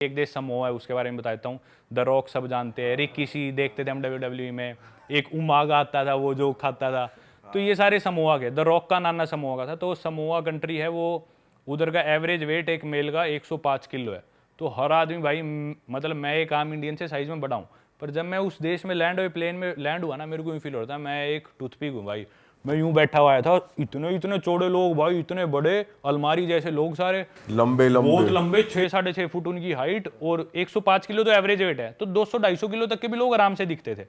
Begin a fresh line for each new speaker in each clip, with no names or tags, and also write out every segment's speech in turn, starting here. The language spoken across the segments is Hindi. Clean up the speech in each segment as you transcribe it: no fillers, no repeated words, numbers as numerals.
एक देश समोआ है, उसके बारे में बता देता हूँ। द रॉक सब जानते हैं, रिकी सी देखते थे हम WWE में, एक उमागा आता था वो जो खाता था, तो ये सारे समोआ के। द रॉक का नाना समोआ का था। तो समोआ कंट्री है वो, उधर का एवरेज वेट एक मेल का 105 किलो है। तो हर आदमी भाई, मतलब मैं एक आम इंडियन से साइज में बड़ा हूँ, पर जब मैं उस देश में लैंड हुए, प्लेन में लैंड हुआ ना, मेरे को यूँ फील होता है मैं एक टूथपिक हूँ भाई। मैं यूं बैठा हुआ था, इतने इतने चौड़े लोग भाई, इतने बड़े अलमारी जैसे लोग, सारे
लंबे लंबे,
बहुत लंबे, 6-6.5 फुट उनकी हाइट, और 105 किलो तो एवरेज वेट है, तो 200-250 किलो तक के भी लोग आराम से दिखते थे।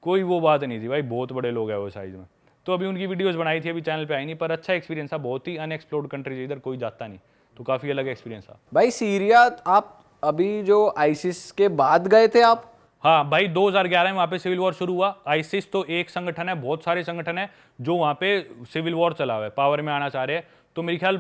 कोई वो बात नहीं थी भाई, बहुत बड़े लोग हैं वो साइज में। तो अभी उनकी वीडियोस बनाई थी, अभी चैनल पे आई नहीं, पर अच्छा एक्सपीरियंस था। बहुत ही अनएक्सप्लोर्ड कंट्री, इधर कोई जाता नहीं, तो काफी अलग एक्सपीरियंस था
भाई। सीरिया आप अभी जो आईसिस के बाद गए थे आप?
हाँ भाई, 2011 में वहाँ पे सिविल वॉर शुरू हुआ। आईसिस तो एक संगठन है, बहुत सारे संगठन है जो वहाँ पे सिविल वॉर चला हुआ है, पावर में आना चाह रहे हैं। तो मेरे ख्याल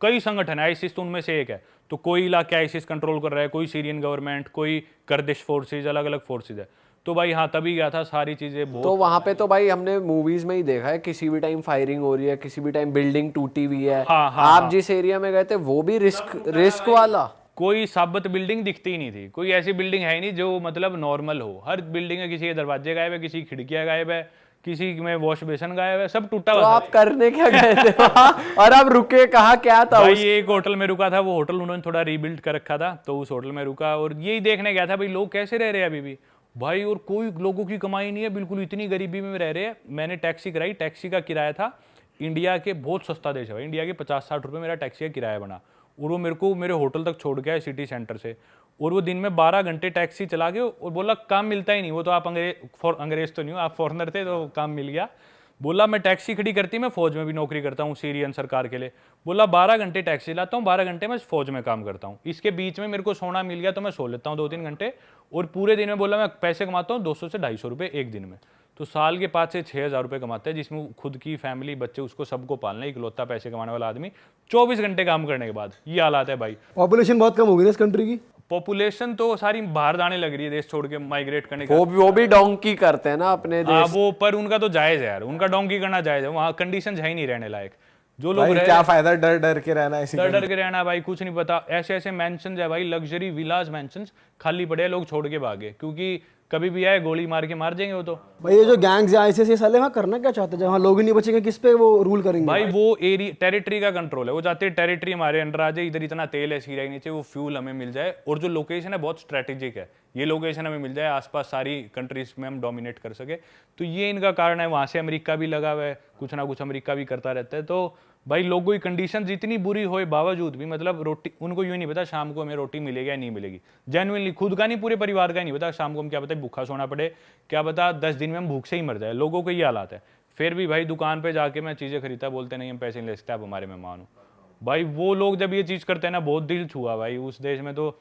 कई संगठन है, आईसिस तो उनमें से एक है। तो कोई इलाके आईसिस कंट्रोल कर रहा है, कोई सीरियन गवर्नमेंट, कोई कर्दिश फोर्सेज, अलग अलग फोर्सेज है। तो भाई हाँ, तभी गया था, सारी चीजें बहुत।
तो वहां पे तो भाई हमने मूवीज में ही देखा है, किसी भी टाइम फायरिंग हो रही है, किसी भी टाइम बिल्डिंग टूटी हुई है।
हाँ, हाँ,
आप
हाँ।
जिस एरिया में गए थे वो भी रिस्क वाला?
कोई साबित बिल्डिंग दिखती ही नहीं थी, कोई ऐसी बिल्डिंग है ही नहीं जो मतलब नॉर्मल हो। हर बिल्डिंग में किसी के दरवाजे गायब है, किसी की खिड़कियां गायब है, किसी में वॉश बेसन गायब है, सब टूटा
तो
हुआ
आप करने क्या गए थे वहाँ? और आप रुके कहाँ, क्या था
भाई एक होटल में रुका था, वो होटल उन्होंने थोड़ा रीबिल्ड कर रखा था, तो उस होटल में रुका और यही देखने गया था भाई लोग कैसे रह रहे हैं अभी भी भाई। और कोई लोगों की कमाई नहीं है, बिल्कुल इतनी गरीबी में रह रहे हैं। मैंने टैक्सी कराई, टैक्सी का किराया था इंडिया के, बहुत सस्ता देश है भाई, इंडिया के 50-60 रुपये मेरा टैक्सी का किराया बना। और वो मेरे को मेरे होटल तक छोड़ गया सिटी सेंटर से, और वो दिन में 12 घंटे टैक्सी चला गया और बोला काम मिलता ही नहीं। वो तो आप अंग्रेज तो नहीं हो, आप फॉरनर थे, तो काम मिल गया। बोला मैं टैक्सी खड़ी करती, मैं फौज में भी नौकरी करता हूँ सीरियन सरकार के लिए। बोला 12 घंटे टैक्सी लाता हूँ, 12 घंटे मैं फौज में काम करता हूँ, इसके बीच में मेरे को सोना मिल गया तो मैं सो लेता हूँ 2-3 घंटे। और पूरे दिन में बोला मैं पैसे कमाता हूँ 200 से 250 रुपये एक दिन में। तो साल के 5 से 6 हज़ार रुपये कमाते हैं, जिसमें खुद की फैमिली, बच्चे, उसको सबको पालना, इकलौता पैसे कमाने वाला आदमी 24 घंटे काम करने के बाद। ये हालात है भाई।
पॉपुलेशन बहुत कम हो गई ना इस कंट्री की।
पॉपुलेशन तो सारी बाहर जाने लग रही है, देश छोड़ के माइग्रेट करने का।
वो भी डोंकी करते हैं ना अपने देश।
वो पर उनका तो जायज है यार, उनका डोंकी करना जायज है। वहाँ कंडीशन है ही नहीं रहने लायक। जो लोग
भाई क्या फायदा डर डर के रहना, ऐसी
डर डर के रहना भाई, कुछ नहीं पता। ऐसे ऐसे मेंशन है भाई, लग्जरी विलाज मेंशन खाली पड़े हैं, लोग छोड़ के भागे, क्योंकि कभी भी आए गोली मार के मार जाएंगे वो तो।
भाई ये जो गैंग्स या आईसीस, ये साले वहाँ करना क्या चाहते हैं? जहाँ लोग ही नहीं बचेंगे, किस पे वो रूल करेंगे?
भाई वो एरिया टेरिटरी का कंट्रोल है, वो चाहते हैं टेरिटरी हमारे अंडर आ जाए, इधर इतना तेल है सीरिया के नीचे, वो फ्यूल हमें मिल जाए, और जो लोकेशन है बहुत स्ट्रेटेजिक है, ये लोकेशन हमें मिल जाए, आसपास सारी कंट्रीज में हम डोमिनेट कर सके। तो ये इनका कारण है। वहाँ से अमेरिका भी लगा हुआ है, कुछ ना कुछ अमेरिका भी करता रहता है। तो भाई लोगों की कंडीशन जितनी बुरी होए बावजूद भी, मतलब रोटी उनको यूँ नहीं पता शाम को हमें रोटी मिलेगी या नहीं मिलेगी। जेन्युइनली खुद का नहीं, पूरे परिवार का नहीं पता शाम को हम क्या पता भूखा सोना पड़े, क्या पता 10 दिन में हम भूख से ही मर जाए। लोगों को ये हालात है। फिर भी भाई दुकान पे जाके मैं चीज़ें खरीदता, बोलते नहीं हम पैसे नहीं ले सकते, आप हमारे मेहमान हो। भाई वो लोग जब ये चीज़ करते हैं ना, बहुत दिल छुआ भाई उस देश में तो।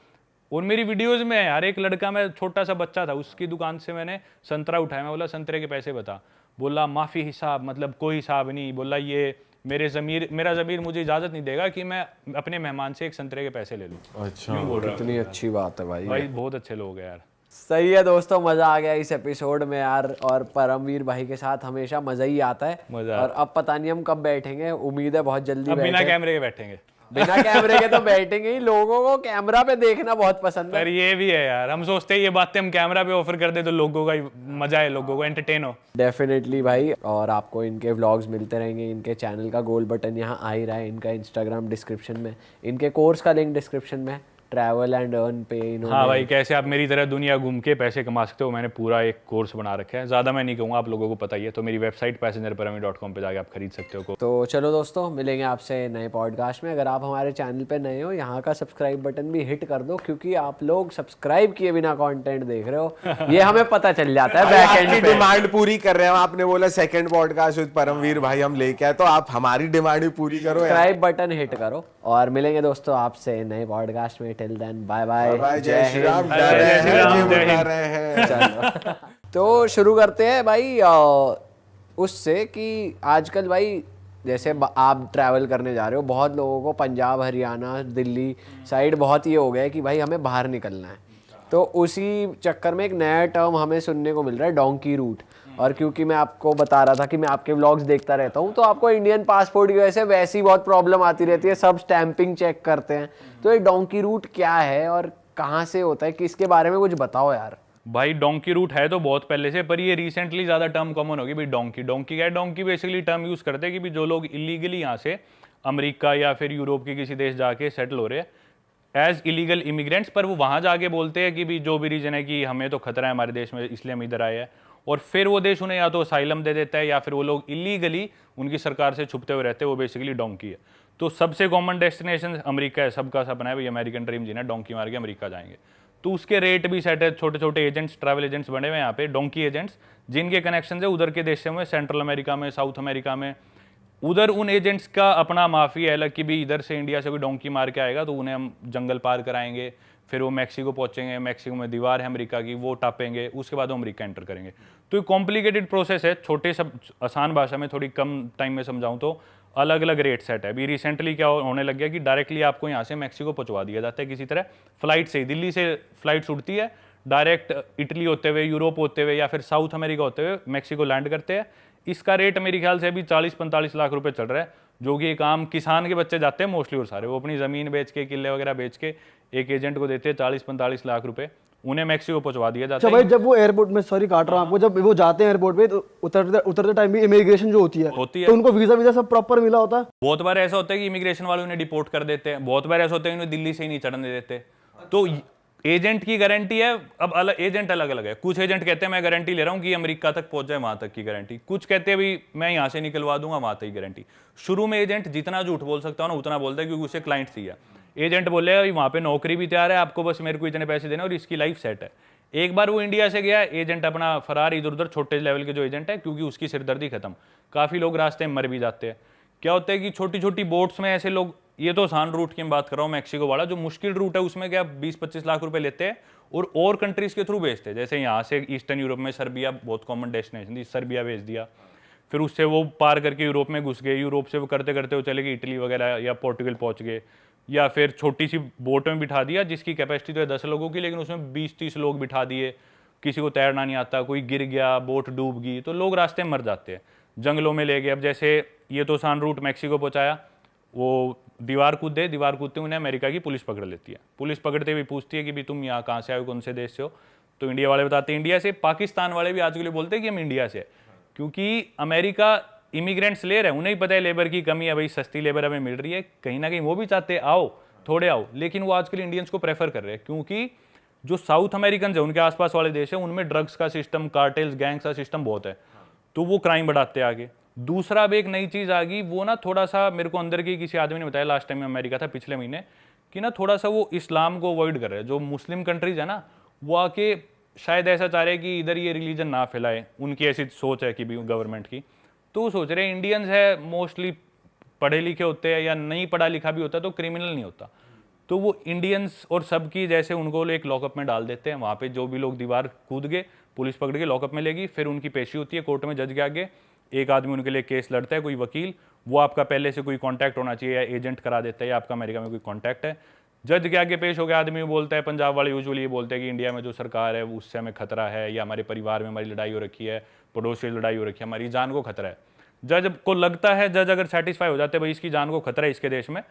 और मेरी वीडियोज़ में यार एक लड़का, मैं छोटा सा बच्चा था, उसकी दुकान से मैंने संतरा उठाया, मैं बोला संतरे के पैसे बता, बोला माफ़ी हिसाब, मतलब कोई हिसाब नहीं। बोला ये मेरा ज़मीर मुझे इजाज़त नहीं देगा कि मैं अपने मेहमान से एक संतरे के पैसे ले लूँ।
अच्छा,
कितनी अच्छी बात है भाई।
भाई बहुत अच्छे लोग हैं यार।
सही है दोस्तों, मजा आ गया इस एपिसोड में यार। और परमवीर भाई के साथ हमेशा मजा ही आता है।
मजा।
और अब पता नहीं हम कब बैठेंगे, उम्मीद है बहुत जल्दी
अब बिना
बैठें।
कैमरे के बैठेंगे।
बिना कैमरे के तो बैठेंगे ही, लोगों को कैमरा पे देखना बहुत पसंद है।
पर ये भी है यार, हम सोचते हैं ये बातें हम कैमरा पे ऑफर कर दे तो लोगों का मजा है, लोगों को एंटरटेन हो।
डेफिनेटली भाई। और आपको इनके व्लॉग्स मिलते रहेंगे। इनके चैनल का गोल बटन यहाँ आ ही रहा है, इनका इंस्टाग्राम डिस्क्रिप्शन में, इनके कोर्स का लिंक डिस्क्रिप्शन में, ट्रैवल एंड अर्न पे इन्होंने।
हाँ भाई, कैसे आप मेरी तरह दुनिया घूम के पैसे कमा सकते हो, मैंने पूरा एक कोर्स बना रखा है। ज़्यादा मैं नहीं कहूँगा, आप लोगों को पता ही है। तो मेरी वेबसाइट passengerparamir.com पे जाके आप खरीद सकते हो।
तो चलो दोस्तों, मिलेंगे आपसे नए पॉडकास्ट में। अगर आप हमारे चैनल पे नए हो, यहाँ का सब्सक्राइब बटन भी हिट कर दो, क्योंकि आप लोग सब्सक्राइब किए बिना कंटेंट देख रहे हो, ये हमें पता चल जाता है बैक एंड
आपकी
पे।
डिमांड पूरी कर रहे हैं। आपने बोला सेकंड पॉडकास्ट विद परमवीर भाई हम लेके आए, तो आप हमारी डिमांड भी पूरी करो यार।
सब्सक्राइब बटन हिट करो, और मिलेंगे दोस्तों आपसे नए पॉडकास्ट में। Till then bye bye.
भाई जय श्री राम।
जय श्री राम, जय हिंद।
रहे हैं।
चलो तो शुरू करते हैं भाई उससे कि आजकल भाई जैसे आप ट्रैवल करने जा रहे हो, बहुत लोगों को पंजाब, हरियाणा, दिल्ली साइड बहुत ये हो गया है कि भाई हमें बाहर निकलना है। तो उसी चक्कर में एक नया टर्म हमें सुनने को मिल रहा है, डोंकी रूट। और क्योंकि मैं आपको बता रहा था कि मैं आपके व्लॉग्स देखता रहता हूँ, तो आपको इंडियन पासपोर्ट की वजह से वैसी बहुत प्रॉब्लम आती रहती है, सब स्टैंपिंग चेक करते हैं। तो ये डोंकी रूट क्या है और कहाँ से होता है, किसके बारे में कुछ बताओ यार।
भाई डोंकी रूट है तो बहुत पहले से, पर ये रिसेंटली ज़्यादा टर्म कॉमन होगी भाई। डोंकी डोंकी क्या है, डोंकी बेसिकली टर्म यूज़ करते हैं कि भी जो लोग इलीगली यहाँ से अमेरिका या फिर यूरोप के किसी देश जाके सेटल हो रहे हैं एज इलीगल इमिग्रेंट्स, पर वो वहाँ जाके बोलते हैं कि भी जो भी रीज़न है कि हमें तो खतरा है हमारे देश में इसलिए हम इधर आए हैं, और फिर वो देश उन्हें या तो असाइलम दे देता है या फिर वो लोग इलीगली उनकी सरकार से छुपते हुए रहते हैं। वो बेसिकली डोंकी है। तो सबसे कॉमन डेस्टिनेशन अमेरिका है, सबका सपना है भाई अमेरिकन ड्रीम जीना, डोंकी मार के अमेरिका जाएंगे। तो उसके रेट भी सेट है, छोटे छोटे एजेंट्स, ट्रैवल एजेंट्स बने हुए हैं यहाँ पे, डोंकी एजेंट्स, जिनके कनेक्शन है उधर के देशों में, सेंट्रल अमेरिका में, साउथ अमेरिका में। उधर उन एजेंट्स का अपना माफिया है अलग कि भी इधर से इंडिया से कोई डोंकी मार के आएगा तो उन्हें हम जंगल पार कराएंगे, फिर वो मैक्सिको पहुंचेंगे, मैक्सिको में दीवार है अमेरिका की, वो टापेंगे, उसके बाद वो अमेरिका एंटर करेंगे। तो ये कॉम्प्लिकेटेड प्रोसेस है। छोटे सब आसान भाषा में थोड़ी कम टाइम में समझाऊं तो अलग अलग रेट सेट है। अभी रिसेंटली क्या होने लग गया कि डायरेक्टली आपको यहाँ से मैक्सिको पहुंचवा दिया जाता है किसी तरह फ्लाइट से ही। दिल्ली से फ्लाइट उड़ती है डायरेक्ट इटली होते हुए, यूरोप होते हुए या फिर साउथ अमेरिका होते हुए मैक्सिको लैंड करते हैं। इसका रेट मेरे ख्याल से अभी 40-45 लाख रुपए चल रहा है, जो कि एक आम किसान के बच्चे जाते हैं मोस्टली, और सारे वो अपनी ज़मीन बेच के, किले वगैरह बेच के एक एजेंट को देते हैं 40-45 लाख रुपए, उन्हें मैक्सिको पहुंचवा दिया जाता
अच्छा
है।
भाई, जब वो एयरपोर्ट में, सॉरी काट रहा हूँ आपको, जब वो जाते हैं एयरपोर्ट पे तो उतरते टाइम भी इमिग्रेशन जो होती है तो उनको वीजा सब प्रॉपर मिला होता है?
बहुत बार ऐसा होता है कि इमिग्रेशन वाले उन्हें डिपोर्ट कर देते हैं, बहुत बार ऐसा होता है कि उन्हें दिल्ली से ही नहीं चढ़ने देते। तो एजेंट की गारंटी है, अब अलग एजेंट अलग अलग है। कुछ एजेंट कहते हैं मैं गारंटी ले रहा हूँ कि अमेरिका तक पहुंच जाए, वहां तक की गारंटी। कुछ कहते हैं भाई मैं यहाँ से निकलवा दूंगा, वहां तक की गारंटी। शुरू में एजेंट जितना झूठ बोल सकता है ना उतना बोलता है, क्योंकि उसे क्लाइंट चाहिए। एजेंट बोलेगा वहां पे नौकरी भी तैयार है, आपको बस मेरे को इतने पैसे देना और इसकी लाइफ सेट है। एक बार वो इंडिया से गया एजेंट अपना फरार इधर उधर, छोटे लेवल के जो एजेंट है, क्योंकि उसकी सिरदर्दी खत्म। काफी लोग रास्ते में मर भी जाते हैं। क्या होता है कि छोटी छोटी बोट्स में ऐसे लोग, ये तो आसान रूट की मैं बात कर रहा हूँ मैक्सिको वाला, जो मुश्किल रूट है उसमें क्या 20-25 लाख रुपए लेते हैं और कंट्रीज के थ्रू भेजते हैं। जैसे यहाँ से ईस्टर्न यूरोप में सर्बिया बहुत कॉमन डेस्टिनेशन थी, सर्बिया भेज दिया, फिर उससे वो पार करके यूरोप में घुस गए, यूरोप से वो करते करते वो चले गए इटली वगैरह या पोर्टुगल पहुंच गए, या फिर छोटी सी बोट में बिठा दिया जिसकी कैपेसिटी तो है 10 लोगों की, लेकिन उसमें 20-30 लोग बिठा दिए, किसी को तैरना नहीं आता, कोई गिर गया, बोट डूब गई, तो लोग रास्ते में मर जाते हैं। जंगलों में ले गए। अब जैसे ये तो आसान रूट मैक्सिको पहुंचाया, वो दीवार कूदते उन्हें अमेरिका की पुलिस पकड़ लेती है। पुलिस पकड़ते हुए पूछती है कि भी तुम यहाँ कहाँ से आए हो, कौन से देश से हो? तो इंडिया वाले बताते हैं इंडिया से। पाकिस्तान वाले भी आज के लिए बोलते हैं कि हम इंडिया से, क्योंकि अमेरिका इमिग्रेंट्स ले रहे हैं, उन्हें ही पता है लेबर की कमी है, भाई सस्ती लेबर हमें मिल रही है, कहीं ना कहीं वो भी चाहते हैं आओ थोड़े आओ, लेकिन वो आजकल इंडियंस को प्रेफर कर रहे हैं, क्योंकि जो साउथ अमेरिकन है उनके आसपास वाले देश है उनमें ड्रग्स का सिस्टम, कार्टेल्स, गैंग्स का सिस्टम बहुत है, तो वो क्राइम बढ़ाते हैं आगे। दूसरा अब एक नई चीज आ गई, वो ना थोड़ा सा मेरे को अंदर की किसी आदमी ने बताया, लास्ट टाइम में अमेरिका था पिछले महीने, कि ना थोड़ा सा वो इस्लाम को अवॉइड कर रहे हैं। जो मुस्लिम कंट्रीज है ना, वो आके शायद ऐसा चाह रहे हैं कि इधर ये रिलीजन ना फैलाए, उनकी ऐसी सोच है कि भी गवर्नमेंट की। तो वो सोच रहे हैं इंडियंस है मोस्टली पढ़े लिखे होते हैं, या नहीं पढ़ा लिखा भी होता है तो क्रिमिनल नहीं होता, तो वो इंडियंस और सबकी जैसे उनको एक लॉकअप में डाल देते हैं। वहाँ पे जो भी लोग दीवार कूद गए, पुलिस पकड़ के लॉकअप में लेगी, फिर उनकी पेशी होती है कोर्ट में, जज के आगे एक आदमी उनके लिए केस लड़ता है, कोई वकील, वो आपका पहले से कोई कॉन्टैक्ट होना चाहिए, या एजेंट करा देता है, या आपका अमेरिका में कोई कॉन्टैक्ट है। जज के आगे पेश हो गया, आदमी बोलता है, पंजाब वाले यूजुअली ये बोलते हैं कि इंडिया में जो सरकार है उससे हमें खतरा है, या हमारे परिवार में हमारी लड़ाई हो रखी है, पड़ोस से लड़ाई हो रखी है, हमारी जान को खतरा है। जज को लगता है, जज अगर सेटिस्फाई हो जाते हैं भाई इसकी जान को खतरा है इसके देश में,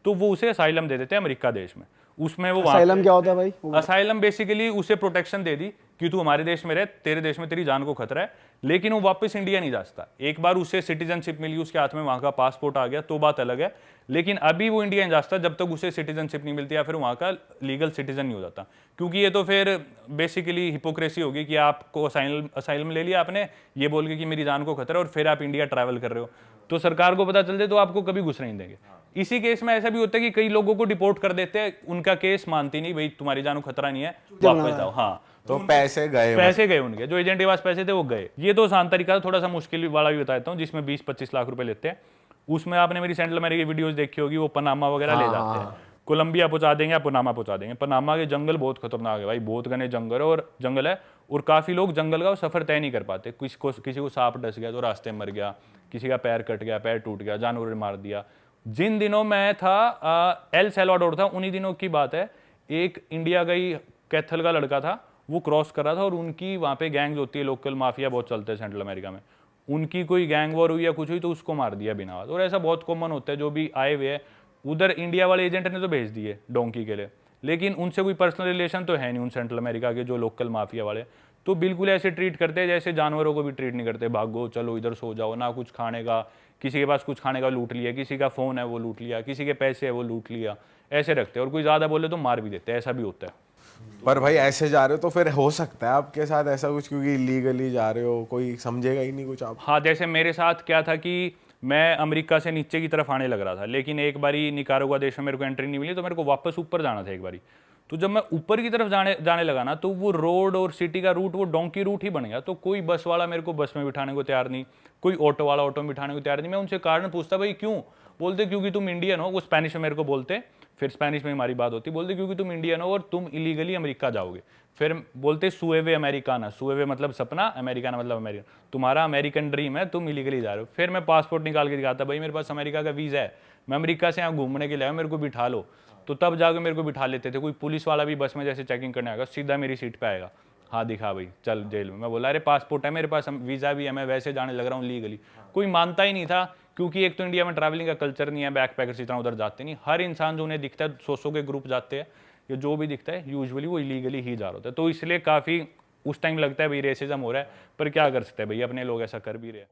तो वो उसे असाइलम दे देते हैं अमेरिका देश में। उसमें वो
असाइलम क्या होता है भाई?
असाइलम बेसिकली उसे प्रोटेक्शन दे दी कि तू हमारे देश में रहे, तेरे देश में तेरी जान को खतरा है, लेकिन वो वापस इंडिया नहीं जा सकता। एक बार उसे सिटीजनशिप मिली, उसके हाथ में वहां का पासपोर्ट आ गया तो बात अलग है, लेकिन अभी वो इंडिया नहीं जा सकता जब तक उसे सिटीजनशिप नहीं मिलती या फिर वहां का लीगल सिटीजन नहीं हो जाता। क्योंकि ये तो फिर बेसिकली हिपोक्रेसी होगी कि आपको असाइलम ले लिया आपने ये बोल के कि मेरी जान को खतरा है, और फिर आप इंडिया ट्रैवल कर रहे हो, तो सरकार को पता चल जाए तो आपको कभी घुस नहीं देंगे। इसी केस में ऐसा भी होता है कि कई लोगों को डिपोर्ट कर देते हैं, उनका केस मानती नहीं, भाई तुम्हारी जान को खतरा नहीं है, वापस जाओ। हाँ,
तो पैसे गए
उनके, जो एजेंट के पास पैसे थे वो गए। ये तो आसान तरीका था, थोड़ा सा मुश्किल वाला भी बताता हूँ, जिसमें 20-25 लाख रुपए लेते हैं। उसमें आपने मेरी सेंट्रल अमेरिका की वीडियोस देखी होगी, वो पनामा वगैरह ले जाते हैं, कोलंबिया पहुंचा देंगे या पनामा पहुंचा देंगे। पनामा के जंगल बहुत खतरनाक है भाई, बहुत घने जंगल है, और काफी लोग जंगल का सफर तय नहीं कर पाते। किसी को सांप डस गया तो रास्ते में मर गया, किसी का पैर कट गया, पैर टूट गया, जानवर ने मार दिया। जिन दिनों मैं था एल सैल्वाडोर था, उन्हीं दिनों की बात है, एक इंडिया का ही कैथल का लड़का था, वो क्रॉस कर रहा था, और उनकी वहाँ पे गैंग्स होती है, लोकल माफिया बहुत चलते हैं सेंट्रल अमेरिका में, उनकी कोई गैंग वॉर हुई या कुछ हुई तो उसको मार दिया बिना बात। और ऐसा बहुत कॉमन होता है, जो भी आए हुए हैं उधर इंडिया वाले एजेंट ने तो भेज दिए डोंकी के लिए, लेकिन उनसे कोई पर्सनल रिलेशन तो है नहीं, उन सेंट्रल अमेरिका के जो लोकल माफिया वाले, तो बिल्कुल ऐसे ट्रीट करते हैं जैसे जानवरों को भी ट्रीट नहीं करते, भागो चलो इधर सो जाओ, ना कुछ खाने का, किसी के पास कुछ खाने का लूट लिया, किसी का फ़ोन है वो लूट लिया, किसी के पैसे है वो लूट लिया, ऐसे रखते हैं। और कोई ज़्यादा बोले तो मार भी देते हैं, ऐसा भी होता है।
पर भाई ऐसे जा रहे हो तो फिर हो सकता है आपके साथ ऐसा कुछ, क्योंकि इलीगली जा रहे हो, कोई समझेगा ही नहीं कुछ आप।
हाँ, जैसे मेरे साथ क्या था कि मैं अमेरिका से नीचे की तरफ आने लग रहा था, लेकिन एक बारी निकारागुआ देश में मेरे को एंट्री नहीं मिली, तो मेरे को वापस ऊपर जाना था एक बारी। तो जब मैं ऊपर की तरफ जाने लगा ना, तो वो रोड और सिटी का रूट वो डोंकी रूट ही बन गया। तो कोई बस वाला मेरे को बस में बिठाने को तैयार नहीं, कोई ऑटो वाला ऑटो में बिठाने को तैयार नहीं। मैं उनसे कारण पूछता, भाई क्यों? बोलते क्योंकि तुम इंडियन हो। वो स्पेनिश में मेरे को बोलते, फिर स्पेनिश में हमारी बात होती, बोलते क्योंकि तुम इंडियन हो और तुम इलीगली अमेरिका जाओगे। फिर बोलते सुएवे अमेरिकाना, सुएवे मतलब सपना, अमेरिकाना मतलब अमेरिकन, तुम्हारा अमेरिकन ड्रीम है, तुम इलीगली जा रहे हो। फिर मैं पासपोर्ट निकाल के दिखाता, भाई मेरे पास अमेरिका का वीज़ा है, मैं अमेरिका से यहाँ घूमने के लिए आया, मेरे को बिठा लो। तो तब जाकर मेरे को बिठा लेते थे। कोई पुलिस वाला भी बस में जैसे चेकिंग करने आएगा, सीधा मेरी सीट पे आएगा, हाँ दिखा भाई चल जेल में। मैं बोला अरे पासपोर्ट है मेरे पास, वीज़ा भी है, मैं वैसे जाने लग रहा हूँ लीगली। कोई मानता ही नहीं था, क्योंकि एक तो इंडिया में ट्रैवलिंग का कल्चर नहीं है, बैकपैकर्स इतना उधर जाते नहीं। हर इंसान जो उन्हें दिखता है, 100 के ग्रुप जाते हैं या जो भी दिखता है, यूजुअली वो इलीगली ही जा रहा होता है। तो इसलिए काफ़ी उस टाइम लगता है भाई रेसिज्म हो रहा है, पर क्या कर सकते हैं भाई, अपने लोग ऐसा कर भी रहे हैं।